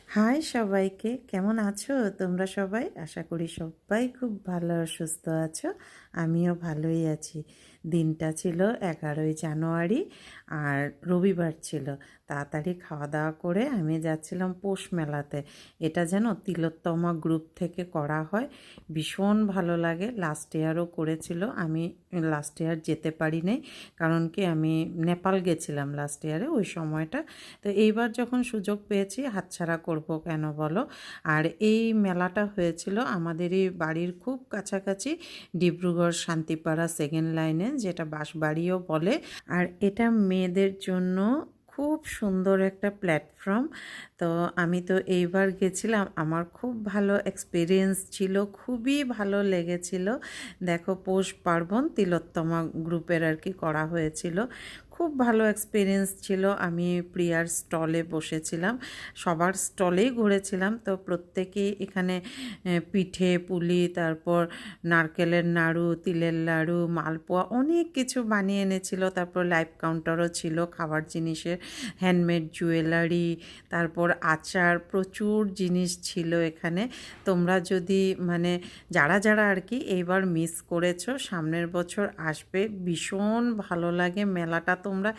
High সবাইকে, কেমন আছো তোমরা সবাই? আশা করি সবাই খুব ভালো আর সুস্থ আছো। আমিও ভালোই আছি। দিনটা ছিল 11ই জানুয়ারি আর রবিবার ছিল। তাড়াতাড়ি খাওয়া দাওয়া করে আমি যাচ্ছিলাম পৌষ মেলাতে। এটা যেন তিলোত্তমা গ্রুপ থেকে করা হয়, ভীষণ ভালো লাগে। লাস্ট ইয়ারও করেছিল, আমি লাস্ট ইয়ার যেতে পারি নাই, কারণ কি আমি নেপাল গেছিলাম লাস্ট ইয়ারে ওই সময়টা। তো এইবার যখন সুযোগ পেয়েছি হাতছাড়া করব কেন বলো। আর এই মেলাটা হয়েছিল আমাদেরই বাড়ির খুব কাছাকাছি, ডিব্রুগড় শান্তিপাড়া সেকেন্ড লাইনে, যেটা বাঁশবাড়িও বলে। আর এটা মেয়েদের জন্য খুব সুন্দর একটা প্ল্যাটফর্ম। তো আমি তো এইবার গেছিলাম, আমার খুব ভালো এক্সপিরিয়েন্স ছিল, খুবই ভালো লেগেছিল। দেখো, পৌষ পার্বণ তিলোত্তমা গ্রুপের আর কি করা হয়েছিল, খুব ভালো এক্সপিরিয়েন্স ছিল। আমি প্রিয়ার স্টলে বসেছিলাম, সবার স্টলেই ঘুরেছিলাম। তো প্রত্যেকেই এখানে পিঠে পুলি, তারপর নারকেলের নাড়ু, তিলের লাড়ু, মালপোয়া অনেক কিছু বানিয়ে এনেছিল। তারপর লাইভ কাউন্টারও ছিল খাবার জিনিসের, হ্যান্ডমেড জুয়েলারি, তারপর আচার, প্রচুর জিনিস ছিল এখানে। তোমরা যদি যারা যারা আর কি এইবার মিস করেছো, সামনের বছর আসবে, ভীষণ ভালো লাগে মেলাটা। তোমরা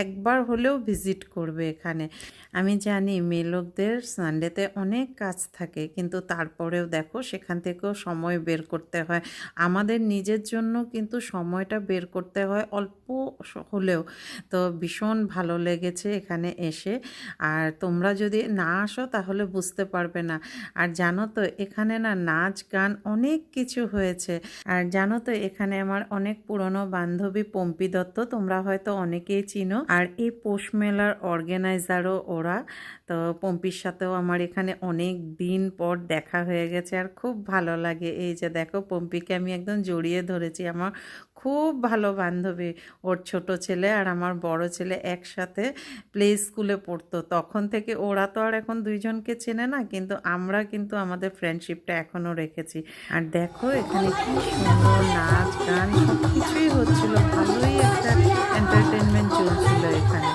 একবার হলেও ভিজিট করবে এখানে। আমি জানি মেয়ে লোকদের সানডেতে অনেক কাজ থাকে, কিন্তু তারপরেও দেখো সেখান থেকেও সময় বের করতে হয়। আমাদের নিজের জন্য কিন্তু সময়টা বের করতে হয়, অল্প হলেও। তো ভীষণ ভালো লেগেছে এখানে এসে। আর তোমরা যদি না আসো তাহলে বুঝতে পারবে না। আর জানো তো এখানে না নাচ গান অনেক কিছু হয়েছে। আর জানো তো এখানে আমার অনেক পুরনো বান্ধবী পম্পি দত্ত, তোমরা হয়তো অনেকেই চিনো। আর এই পৌষ মেলার অর্গানাইজারও ওরা। তো পম্পির সাথেও আমার এখানে অনেক দিন পর দেখা হয়ে গেছে, আর খুব ভালো লাগে। এই যে দেখো, পম্পিকে আমি একদম জড়িয়ে ধরেছি, আমার খুব ভালো বান্ধবী। ওর ছোট ছেলে আর আমার বড় ছেলে একসাথে প্লে স্কুলে পড়তো, তখন থেকে। ওরা তো আর এখন দুইজনকে চেনে না, কিন্তু আমরা কিন্তু আমাদের ফ্রেন্ডশিপটা এখনও রেখেছি। আর দেখো এখানে কি সুন্দর নাচ গান সব কিছুই হচ্ছিল, ভালোই একটা এন্টারটেনমেন্ট চলছিল এখানে।